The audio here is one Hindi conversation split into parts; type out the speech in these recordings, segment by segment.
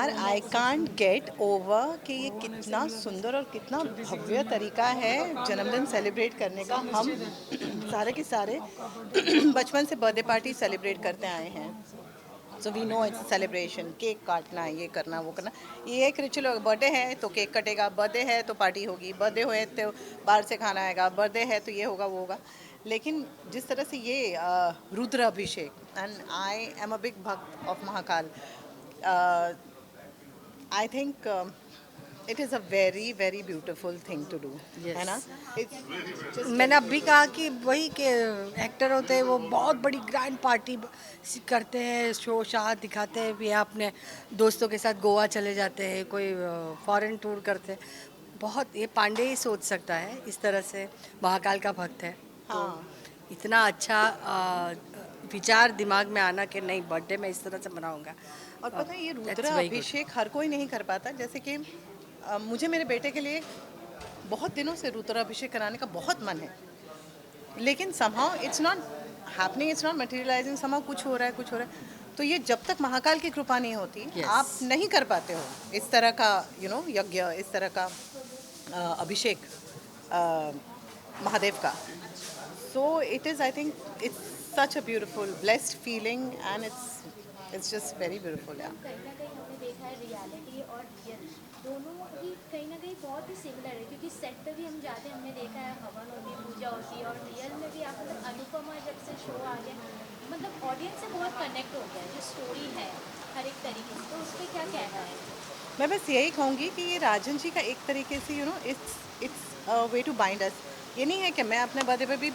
यार आई कांट गेट ओवर कि ये कितना सुंदर और कितना भव्य तरीका है जन्मदिन सेलिब्रेट करने का। हम सारे के सारे बचपन से बर्थडे पार्टी सेलिब्रेट करते आए हैं। So we know it's celebration, cake काटना, ये करना वो करना, ये एक रिचुअल। बर्थडे है तो केक कटेगा, बर्थडे है तो पार्टी होगी, बर्थडे हुए तो बाहर से खाना आएगा, बर्थडे है तो ये होगा वो होगा। लेकिन जिस तरह से ये Rudra Abhishek, and I am a big bhakt of Mahakal, I think it is a very very beautiful thing to do, है ना? यस। इट्स जस्ट मैंने वेरी अभी गुड। कहा कि वही के एक्टर होते हैं वो बहुत बड़ी ग्रैंड पार्टी करते हैं, शो शाह दिखाते हैं, या अपने दोस्तों के साथ गोवा चले जाते हैं, कोई फॉरेन टूर करते हैं। बहुत ये पांडे ही सोच सकता है इस तरह से, महाकाल का भक्त है तो हाँ, इतना अच्छा विचार दिमाग में आना कि नहीं बर्थडे में इस तरह से मनाऊंगा। और पता है ये रुद्र दैट्स वेरी गुड। अभिषेक हर कोई नहीं कर पाता। जैसे कि मुझे मेरे बेटे के लिए बहुत दिनों से रुद्र अभिषेक कराने का बहुत मन है, लेकिन somehow it's not happening, it's not materialising. Somehow कुछ हो रहा है, कुछ हो रहा है। तो ये जब तक महाकाल की कृपा नहीं होती, यस। आप नहीं कर पाते हो इस तरह का यज्ञ, इस तरह का अभिषेक अ, महादेव का। So it is, I think it's such a beautiful blessed feeling, and it's just very beautiful. या मैम कहीं ना कहीं हमने देखा है रियलिटी और रियल दोनों ही कहीं ना कहीं बहुत ही सिमिलर है, क्योंकि सेट पे भी हम जाते हैं, हमने देखा है हवन होती है, पूजा होती है, और रियल में भी आप मतलब अनुपमा जब से शो आ गया, मतलब ऑडियंस से बहुत कनेक्ट हो गया है, जो स्टोरी है हर एक तरीके से। तो उस पर क्या कहना है? मैं बस यही कहूँगी कि ये राजन जी का एक तरीके से it's way to bind us. ये नहीं है कि मैं अपने बर्थडे पे भी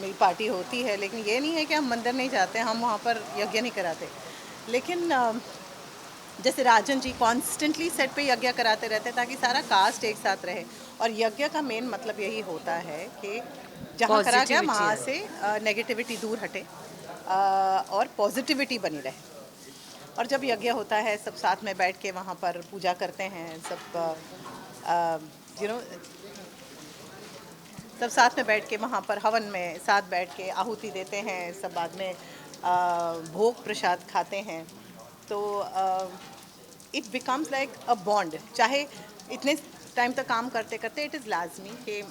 मेरी पार्टी होती है, लेकिन ये नहीं है कि हम मंदिर नहीं जाते, हम वहाँ पर यज्ञ नहीं कराते। लेकिन जैसे राजन जी कॉन्स्टेंटली सेट पे यज्ञ कराते रहते हैं ताकि सारा कास्ट एक साथ रहे। और यज्ञ का मेन मतलब यही होता है कि जहाँ करा गया पॉजिटिविटी वहाँ है। से नेगेटिविटी दूर हटे, और पॉजिटिविटी बनी रहे। और जब यज्ञ होता है सब साथ में बैठ के वहाँ पर पूजा करते हैं, यू नो सब साथ में बैठ के वहाँ पर हवन में साथ बैठ के आहुति देते हैं, सब बाद में भोग प्रसाद खाते हैं। तो it becomes like a bond. चाहे इतने टाइम तक काम करते करते इट इज़ लाजमी कि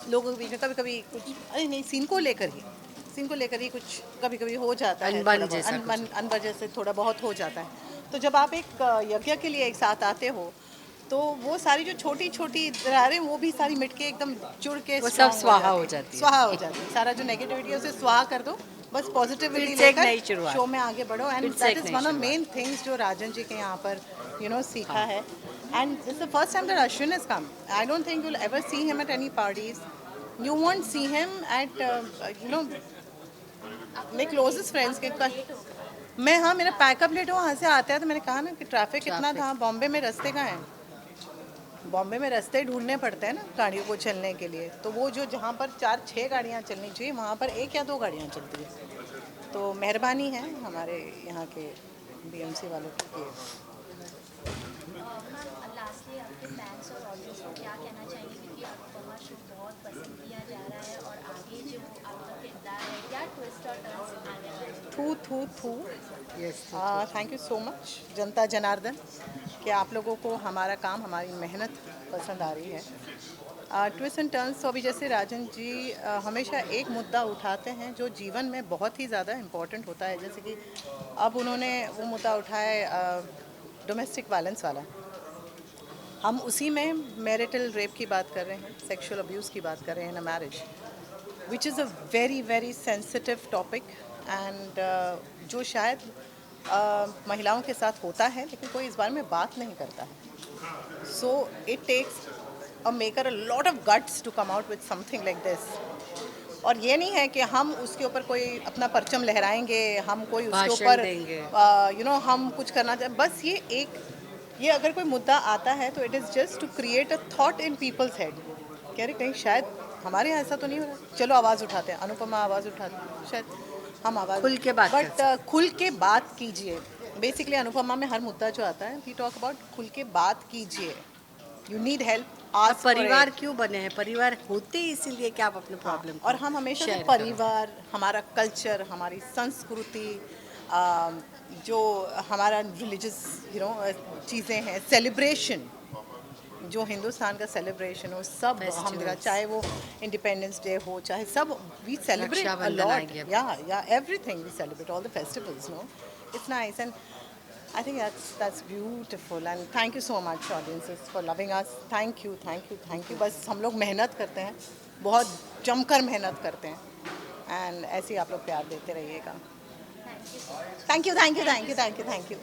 लोगों के बीच में कभी कभी कुछ, अरे नहीं, सीन को लेकर ही कुछ कभी कभी हो जाता है, थोड़ा अनबन बहुत जैसा कुछ। अनबन जैसे थोड़ा बहुत हो जाता है। तो जब आप एक यज्ञ के लिए एक साथ आते हो, तो वो सारी जो छोटी छोटी दरारें वो भी सारी मिट के एकदम जुड़ के वो सब स्ट्रांग हो स्वाहा जाती हो है, जाती स्वाहा हो है। जाती है। सारा जो नेगेटिविटी है उसे स्वाहा कर दो, बस फिर पॉजिटिविटी से एक लेकर नई शुरुआत। शो में आगे बढ़ो। एंड फिर से दैट एक इज़ नई वन ऑफ मेन शुरुआत। थिंग्स जो राजन जी के यहाँ पर सीखा हाँ। है। And this is the first time that Ashwin has come. I don't think you'll ever see him at any parties. You won't see him at आपको मेरे क्लोजेस्ट फ्रेंड्स के थोड़ा लेट हो गया है? मैं, हाँ, मेरा पैकअप लेट हुआ, वहाँ से आते हैं तो मैंने कहा ना कि ट्रैफिक इतना ट्रैफिक। था। बॉम्बे में रास्ते कहाँ हैं? बॉम्बे में रास्ते ढूंढने पड़ते हैं ना गाड़ियों को चलने के लिए। तो वो जो जहाँ पर 4-6 गाड़ियाँ चलनी चाहिए वहाँ पर 1 या 2 गाड़ियाँ चलती है। तो मेहरबानी है हमारे यहाँ के बीएमसी वालों की कि मैम लास्टली आपके फैंस और ऑडियंस को क्या कहना चाहेंगे, क्योंकि अनुपमा शो बहुत पसंद किया जा रहा है, और आगे जो आपका किरदार है, क्या ट्विस्ट और टर्न्स आने वाले हैं? थू थू थू। Yes. Thank you so much जनता जनार्दन कि आप लोगों को हमारा काम, हमारी मेहनत पसंद आ रही है। ट्विस्ट एंड टर्न्स तो अभी जैसे राजन जी हमेशा एक मुद्दा उठाते हैं जो जीवन में बहुत ही ज़्यादा इम्पोर्टेंट होता है। जैसे कि अब उन्होंने वो मुद्दा उठाया डोमेस्टिक वायलेंस वाला। हम उसी में मैरिटल रेप की बात कर रहे हैं, सेक्सुअल अब्यूज़ की बात कर रहे हैं in a marriage, which is a very very sensitive topic. And जो शायद महिलाओं के साथ होता है लेकिन कोई इस बारे में बात नहीं करता है। So it takes a maker a lot of guts to come out with something like this. और ये नहीं है कि हम उसके ऊपर कोई अपना परचम लहराएंगे, हम कोई उसके भाषण ऊपर देंगे। हम कुछ करना चाहें। बस ये अगर कोई मुद्दा आता है तो it is just to create a thought in people's head. कह रहे कहीं शायद हमारे यहाँ ऐसा तो नहीं हो रहा, चलो आवाज़ उठाते हैं। अनुपमा आवाज़ उठाते हैं, शायद हम आवाज़, खुल के बात कर बट सकते। खुल के बात कीजिए। बेसिकली अनुपमा में हर मुद्दा जो आता है वी टॉक अबाउट खुल के बात कीजिए। यू नीड हेल्प, अब आस्क फॉर परिवार इट। क्यों बने हैं? परिवार होते ही इसीलिए कि आप अपने हाँ, प्रॉब्लम और को हम हमेशा से शेयर करो। परिवार, हमारा कल्चर, हमारी संस्कृति, जो हमारा रिलीजियस चीज़ें हैं, सेलिब्रेशन, जो हिंदुस्तान का सेलिब्रेशन हो, सब हम देखा, चाहे वो इंडिपेंडेंस डे हो, चाहे सब, we celebrate a Rakshabandhan lot, आएगी अब। या everything, we celebrate all the festivals, no, it's nice, and I think that's beautiful, and thank you so much audiences for loving us. Thank you, thank you, thank you. बस हम लोग मेहनत करते हैं, बहुत जमकर मेहनत करते हैं, and ऐसे ही आप लोग प्यार देते रहिएगा. Thank you so much. Thank you, thank you, thank you, thank you, thank you.